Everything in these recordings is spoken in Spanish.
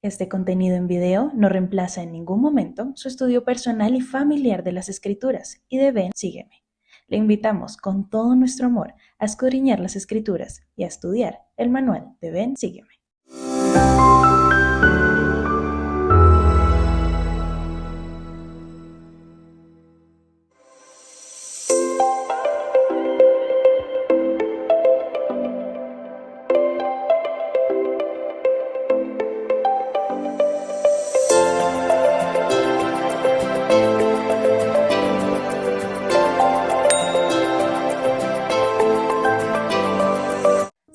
Este contenido en video no reemplaza en ningún momento su estudio personal y familiar de las Escrituras y de Ven, sígueme. Le invitamos con todo nuestro amor a escudriñar las Escrituras y a estudiar el manual de Ven, sígueme.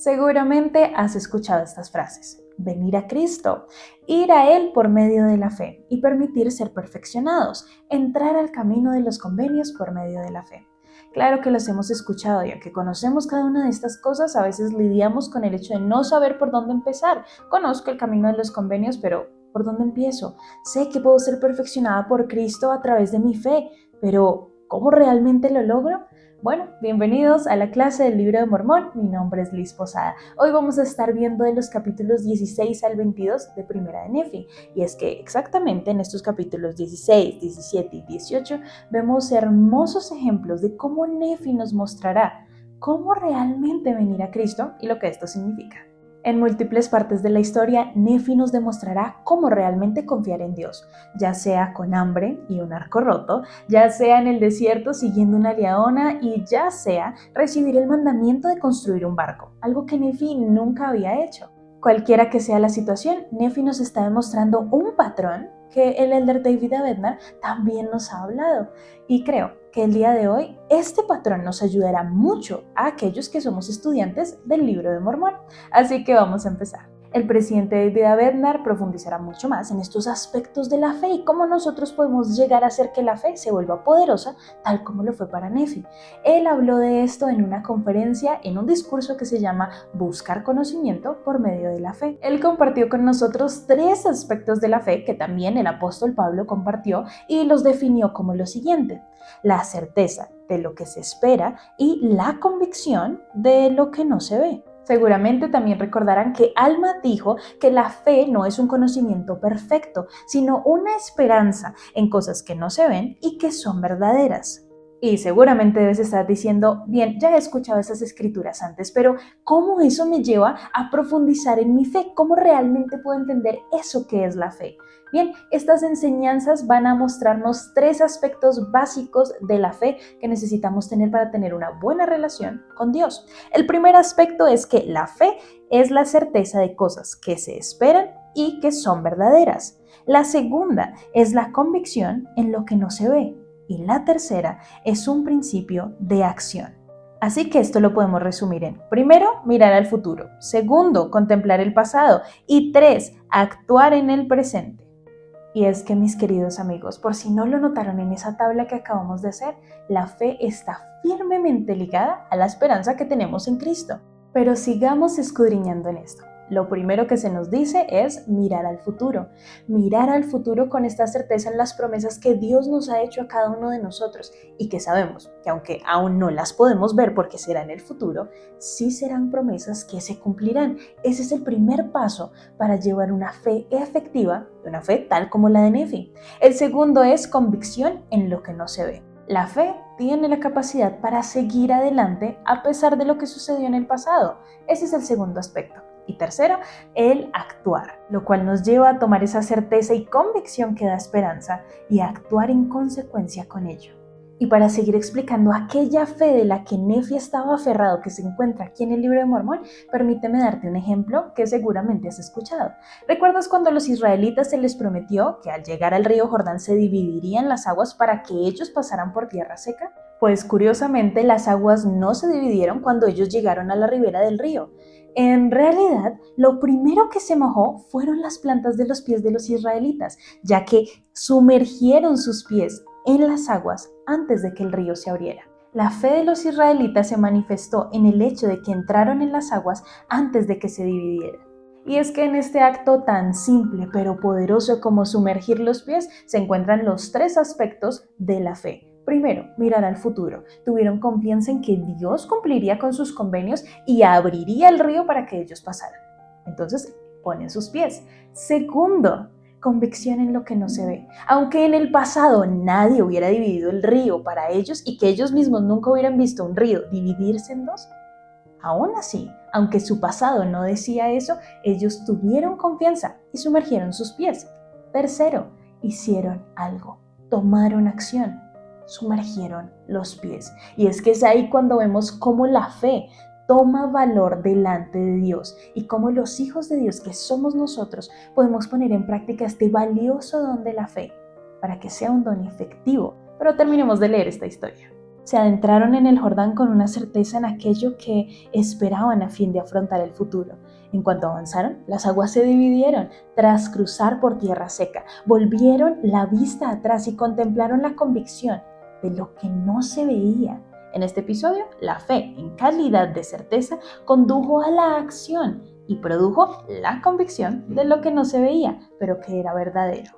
Seguramente has escuchado estas frases: venir a Cristo, ir a Él por medio de la fe y permitir ser perfeccionados, entrar al camino de los convenios por medio de la fe. Claro que los hemos escuchado y aunque conocemos cada una de estas cosas, a veces lidiamos con el hecho de no saber por dónde empezar. Conozco el camino de los convenios, pero ¿por dónde empiezo? Sé que puedo ser perfeccionada por Cristo a través de mi fe, pero ¿cómo realmente lo logro? Bueno, bienvenidos a la clase del Libro de Mormón. Mi nombre es Liz Posada. Hoy vamos a estar viendo de los capítulos 16 al 22 de Primera de Nefi. Y es que exactamente en estos capítulos 16, 17 y 18 vemos hermosos ejemplos de cómo Nefi nos mostrará cómo realmente venir a Cristo y lo que esto significa. En múltiples partes de la historia, Nefi nos demostrará cómo realmente confiar en Dios, ya sea con hambre y un arco roto, ya sea en el desierto siguiendo una leona y ya sea recibir el mandamiento de construir un barco, algo que Nefi nunca había hecho. Cualquiera que sea la situación, Nefi nos está demostrando un patrón que el elder David Abednar también nos ha hablado. Y creo que el día de hoy este patrón nos ayudará mucho a aquellos que somos estudiantes del Libro de Mormón. Así que vamos a empezar. El presidente David Abednar profundizará mucho más en estos aspectos de la fe y cómo nosotros podemos llegar a hacer que la fe se vuelva poderosa, tal como lo fue para Nefi. Él habló de esto en una conferencia, en un discurso que se llama Buscar conocimiento por medio de la fe. Él compartió con nosotros 3 aspectos de la fe que también el apóstol Pablo compartió y los definió como lo siguiente: la certeza de lo que se espera y la convicción de lo que no se ve. Seguramente también recordarán que Alma dijo que la fe no es un conocimiento perfecto, sino una esperanza en cosas que no se ven y que son verdaderas. Y seguramente debes estar diciendo, bien, ya he escuchado esas escrituras antes, pero ¿cómo eso me lleva a profundizar en mi fe? ¿Cómo realmente puedo entender eso que es la fe? Bien, estas enseñanzas van a mostrarnos 3 aspectos básicos de la fe que necesitamos tener para tener una buena relación con Dios. El primer aspecto es que la fe es la certeza de cosas que se esperan y que son verdaderas. La segunda es la convicción en lo que no se ve. Y la tercera es un principio de acción. Así que esto lo podemos resumir en: primero, mirar al futuro; segundo, contemplar el pasado; y 3, actuar en el presente. Y es que, mis queridos amigos, por si no lo notaron en esa tabla que acabamos de hacer, la fe está firmemente ligada a la esperanza que tenemos en Cristo. Pero sigamos escudriñando en esto. Lo primero que se nos dice es mirar al futuro con esta certeza en las promesas que Dios nos ha hecho a cada uno de nosotros y que sabemos que aunque aún no las podemos ver porque será en el futuro, sí serán promesas que se cumplirán. Ese es el primer paso para llevar una fe efectiva, una fe tal como la de Nefi. El segundo es convicción en lo que no se ve. La fe tiene la capacidad para seguir adelante a pesar de lo que sucedió en el pasado. Ese es el segundo aspecto. Y tercero, el actuar, lo cual nos lleva a tomar esa certeza y convicción que da esperanza y a actuar en consecuencia con ello. Y para seguir explicando aquella fe de la que Nefi estaba aferrado, que se encuentra aquí en el Libro de Mormón, permíteme darte un ejemplo que seguramente has escuchado. ¿Recuerdas cuando a los israelitas se les prometió que al llegar al río Jordán se dividirían las aguas para que ellos pasaran por tierra seca? Pues curiosamente las aguas no se dividieron cuando ellos llegaron a la ribera del río. En realidad, lo primero que se mojó fueron las plantas de los pies de los israelitas, ya que sumergieron sus pies en las aguas antes de que el río se abriera. La fe de los israelitas se manifestó en el hecho de que entraron en las aguas antes de que se dividieran. Y es que en este acto tan simple pero poderoso como sumergir los pies se encuentran los 3 aspectos de la fe. Primero, mirar al futuro. Tuvieron confianza en que Dios cumpliría con sus convenios y abriría el río para que ellos pasaran. Entonces, ponen sus pies. Segundo, convicción en lo que no se ve. Aunque en el pasado nadie hubiera dividido el río para ellos y que ellos mismos nunca hubieran visto un río dividirse en dos, aún así, aunque su pasado no decía eso, ellos tuvieron confianza y sumergieron sus pies. Tercero, hicieron algo, tomaron acción, sumergieron los pies. Y es que es ahí cuando vemos cómo la fe toma valor delante de Dios y cómo los hijos de Dios que somos nosotros podemos poner en práctica este valioso don de la fe para que sea un don efectivo. Pero terminemos de leer esta historia. Se adentraron en el Jordán con una certeza en aquello que esperaban a fin de afrontar el futuro. En cuanto avanzaron, las aguas se dividieron tras cruzar por tierra seca. Volvieron la vista atrás y contemplaron la convicción de lo que no se veía. En este episodio, la fe, en calidad de certeza, condujo a la acción y produjo la convicción de lo que no se veía, pero que era verdadero.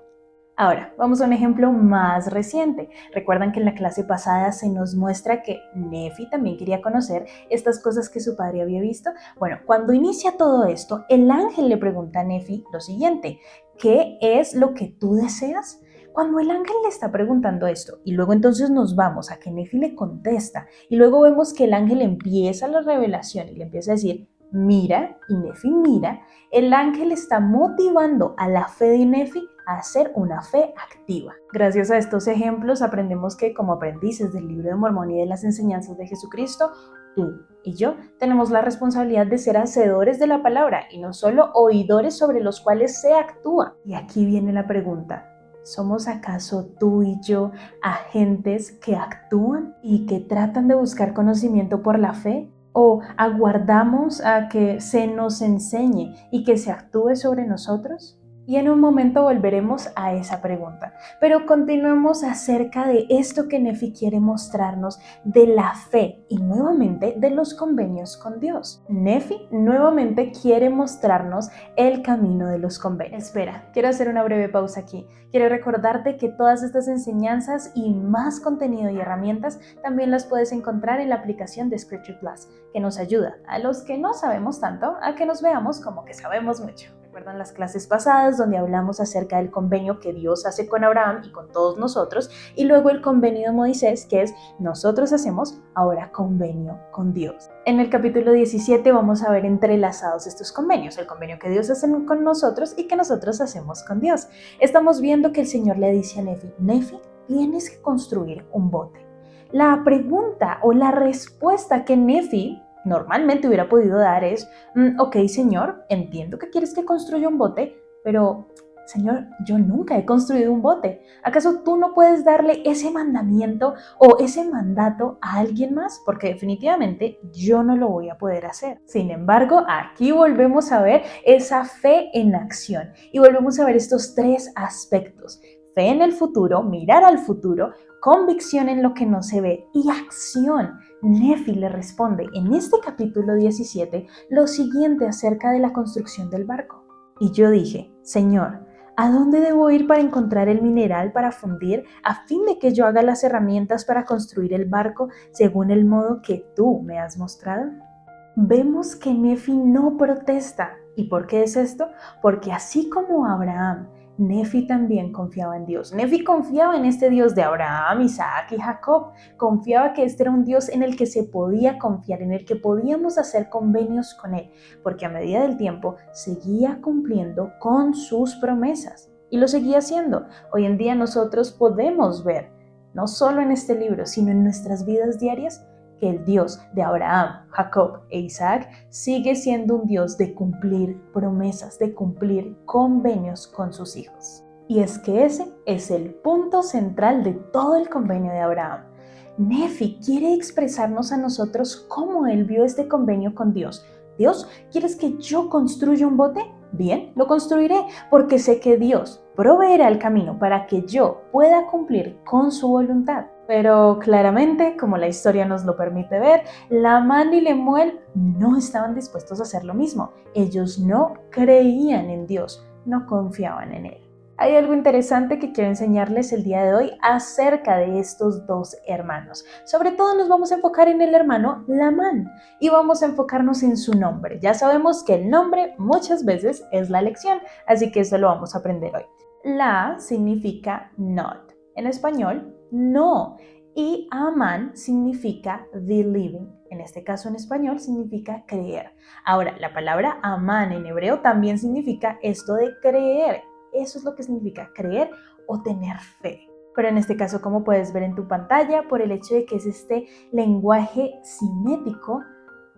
Ahora, vamos a un ejemplo más reciente. ¿Recuerdan que en la clase pasada se nos muestra que Nefi también quería conocer estas cosas que su padre había visto? Bueno, cuando inicia todo esto, el ángel le pregunta a Nefi lo siguiente: ¿qué es lo que tú deseas? Cuando el ángel le está preguntando esto y luego entonces nos vamos a que Nefi le contesta y luego vemos que el ángel empieza la revelación y le empieza a decir mira, y Nefi mira, el ángel está motivando a la fe de Nefi a hacer una fe activa. Gracias a estos ejemplos aprendemos que como aprendices del libro de Mormón y de las enseñanzas de Jesucristo, tú y yo tenemos la responsabilidad de ser hacedores de la palabra y no solo oidores sobre los cuales se actúa. Y aquí viene la pregunta: ¿somos acaso tú y yo agentes que actúan y que tratan de buscar conocimiento por la fe? ¿O aguardamos a que se nos enseñe y que se actúe sobre nosotros? Y en un momento volveremos a esa pregunta. Pero continuemos acerca de esto que Nefi quiere mostrarnos de la fe y nuevamente de los convenios con Dios. Nefi nuevamente quiere mostrarnos el camino de los convenios. Espera, quiero hacer una breve pausa aquí. Quiero recordarte que todas estas enseñanzas y más contenido y herramientas también las puedes encontrar en la aplicación de Scripture Plus, que nos ayuda a los que no sabemos tanto a que nos veamos como que sabemos mucho. ¿Recuerdan las clases pasadas donde hablamos acerca del convenio que Dios hace con Abraham y con todos nosotros? Y luego el convenio de Moisés, que es nosotros hacemos ahora convenio con Dios. En el capítulo 17 vamos a ver entrelazados estos convenios, el convenio que Dios hace con nosotros y que nosotros hacemos con Dios. Estamos viendo que el Señor le dice a Nefi: Nefi, tienes que construir un bote. La pregunta o la respuesta que Nefi normalmente hubiera podido dar es: ok, Señor, entiendo que quieres que construya un bote, pero Señor, yo nunca he construido un bote. ¿Acaso tú no puedes darle ese mandamiento o ese mandato a alguien más? Porque definitivamente yo no lo voy a poder hacer. Sin embargo, aquí volvemos a ver esa fe en acción y volvemos a ver estos tres aspectos: fe en el futuro, mirar al futuro, convicción en lo que no se ve y acción. Nefi le responde en este capítulo 17 lo siguiente acerca de la construcción del barco. Y yo dije: Señor, ¿a dónde debo ir para encontrar el mineral para fundir a fin de que yo haga las herramientas para construir el barco según el modo que tú me has mostrado? Vemos que Nefi no protesta. ¿Y por qué es esto? Porque así como Abraham, Nefi también confiaba en Dios. Nefi confiaba en este Dios de Abraham, Isaac y Jacob. Confiaba que este era un Dios en el que se podía confiar, en el que podíamos hacer convenios con él, porque a medida del tiempo seguía cumpliendo con sus promesas y lo seguía haciendo. Hoy en día nosotros podemos ver, no solo en este libro, sino en nuestras vidas diarias, que el Dios de Abraham, Jacob e Isaac sigue siendo un Dios de cumplir promesas, de cumplir convenios con sus hijos. Y es que ese es el punto central de todo el convenio de Abraham. Nefi quiere expresarnos a nosotros cómo él vio este convenio con Dios. Dios, ¿quieres que yo construya un bote? Bien, lo construiré porque sé que Dios proveerá el camino para que yo pueda cumplir con su voluntad. Pero claramente, como la historia nos lo permite ver, Lamán y Lemuel no estaban dispuestos a hacer lo mismo. Ellos no creían en Dios, no confiaban en él. Hay algo interesante que quiero enseñarles el día de hoy acerca de estos dos hermanos. Sobre todo nos vamos a enfocar en el hermano Lamán y vamos a enfocarnos en su nombre. Ya sabemos que el nombre muchas veces es la lección, así que eso lo vamos a aprender hoy. La significa not, en español, no, y Amán significa believing. En este caso en español significa creer. Ahora, la palabra Amán en hebreo también significa esto de creer. Eso es lo que significa creer o tener fe. Pero en este caso, como puedes ver en tu pantalla, por el hecho de que es este lenguaje simético,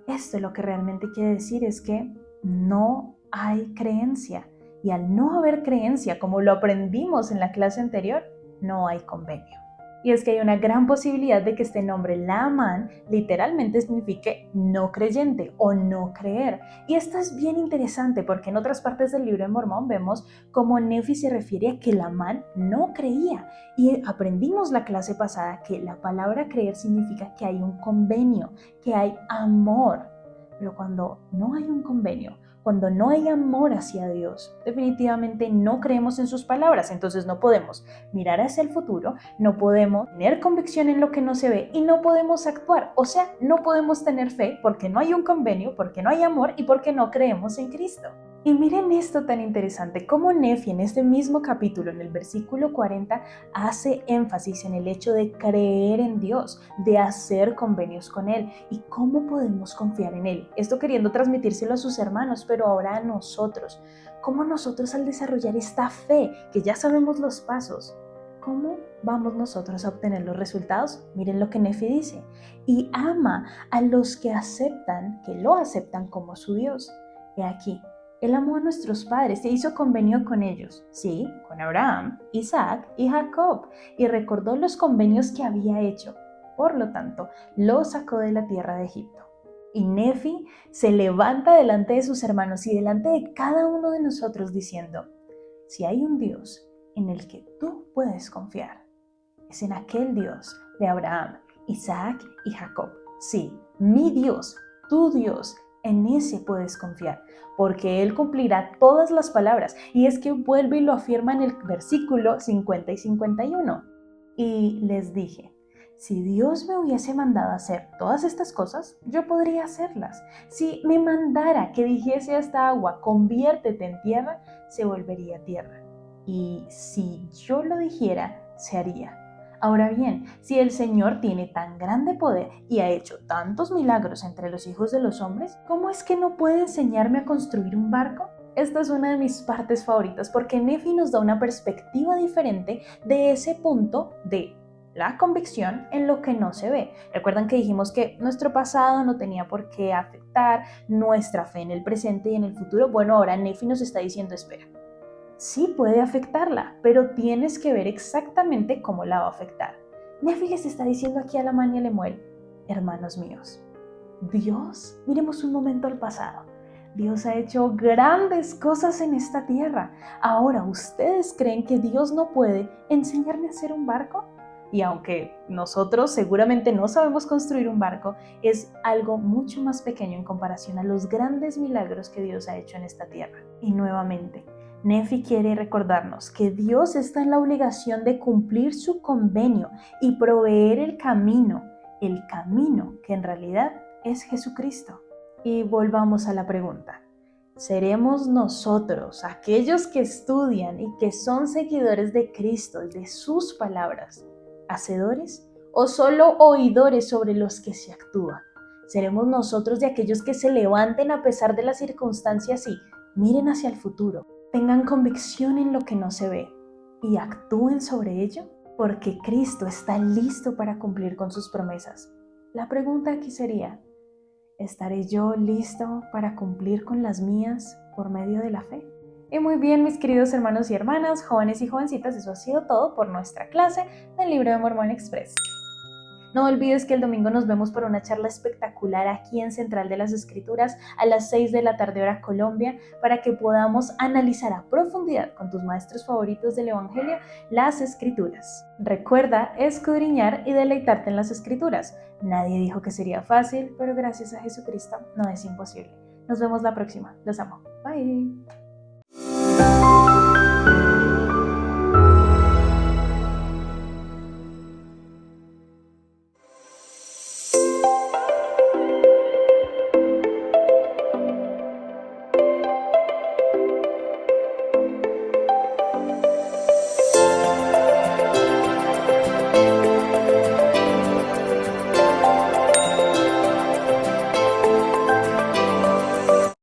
esto lo que realmente quiere decir es que no hay creencia. Y al no haber creencia, como lo aprendimos en la clase anterior, no hay convenio. Y es que hay una gran posibilidad de que este nombre Lamán literalmente signifique no creyente o no creer. Y esto es bien interesante porque en otras partes del libro de Mormón vemos cómo Nefi se refiere a que Lamán no creía. Y aprendimos la clase pasada que la palabra creer significa que hay un convenio, que hay amor. Pero cuando no hay un convenio, cuando no hay amor hacia Dios, definitivamente no creemos en sus palabras, entonces no podemos mirar hacia el futuro, no podemos tener convicción en lo que no se ve y no podemos actuar, o sea, no podemos tener fe porque no hay un convenio, porque no hay amor y porque no creemos en Cristo. Y miren esto tan interesante, cómo Nefi en este mismo capítulo, en el versículo 40, hace énfasis en el hecho de creer en Dios, de hacer convenios con Él y cómo podemos confiar en Él. Esto queriendo transmitírselo a sus hermanos, pero ahora a nosotros. ¿Cómo nosotros al desarrollar esta fe, que ya sabemos los pasos, cómo vamos nosotros a obtener los resultados? Miren lo que Nefi dice. Y ama a los que lo aceptan como su Dios. He aquí. Él amó a nuestros padres e hizo convenio con ellos, sí, con Abraham, Isaac y Jacob, y recordó los convenios que había hecho. Por lo tanto, lo sacó de la tierra de Egipto. Y Nefi se levanta delante de sus hermanos y delante de cada uno de nosotros diciendo, si hay un Dios en el que tú puedes confiar, es en aquel Dios de Abraham, Isaac y Jacob. Sí, mi Dios, tu Dios, en ese puedes confiar, porque Él cumplirá todas las palabras. Y es que vuelve y lo afirma en el versículo 50 y 51. Y les dije, si Dios me hubiese mandado a hacer todas estas cosas, yo podría hacerlas. Si me mandara que dijese a esta agua, conviértete en tierra, se volvería tierra. Y si yo lo dijera, se haría. Ahora bien, si el Señor tiene tan grande poder y ha hecho tantos milagros entre los hijos de los hombres, ¿cómo es que no puede enseñarme a construir un barco? Esta es una de mis partes favoritas porque Nefi nos da una perspectiva diferente de ese punto de la convicción en lo que no se ve. Recuerdan que dijimos que nuestro pasado no tenía por qué afectar nuestra fe en el presente y en el futuro. Bueno, ahora Nefi nos está diciendo, espera. Sí puede afectarla, pero tienes que ver exactamente cómo la va a afectar. Nefi les está diciendo aquí a Lamán y a Lemuel, hermanos míos, Dios, miremos un momento al pasado. Dios ha hecho grandes cosas en esta tierra. Ahora, ¿ustedes creen que Dios no puede enseñarme a hacer un barco? Y aunque nosotros seguramente no sabemos construir un barco, es algo mucho más pequeño en comparación a los grandes milagros que Dios ha hecho en esta tierra. Y nuevamente, Nefi quiere recordarnos que Dios está en la obligación de cumplir su convenio y proveer el camino que en realidad es Jesucristo. Y volvamos a la pregunta. ¿Seremos nosotros, aquellos que estudian y que son seguidores de Cristo y de sus palabras, hacedores o solo oidores sobre los que se actúa? ¿Seremos nosotros de aquellos que se levanten a pesar de las circunstancias y miren hacia el futuro, tengan convicción en lo que no se ve y actúen sobre ello? Porque Cristo está listo para cumplir con sus promesas. La pregunta aquí sería, ¿estaré yo listo para cumplir con las mías por medio de la fe? Y muy bien, mis queridos hermanos y hermanas, jóvenes y jovencitas, eso ha sido todo por nuestra clase del Libro de Mormón Express. No olvides que el domingo nos vemos por una charla espectacular aquí en Central de las Escrituras a las 6 de la tarde hora Colombia para que podamos analizar a profundidad con tus maestros favoritos del Evangelio las Escrituras. Recuerda escudriñar y deleitarte en las Escrituras. Nadie dijo que sería fácil, pero gracias a Jesucristo no es imposible. Nos vemos la próxima. Los amo. Bye.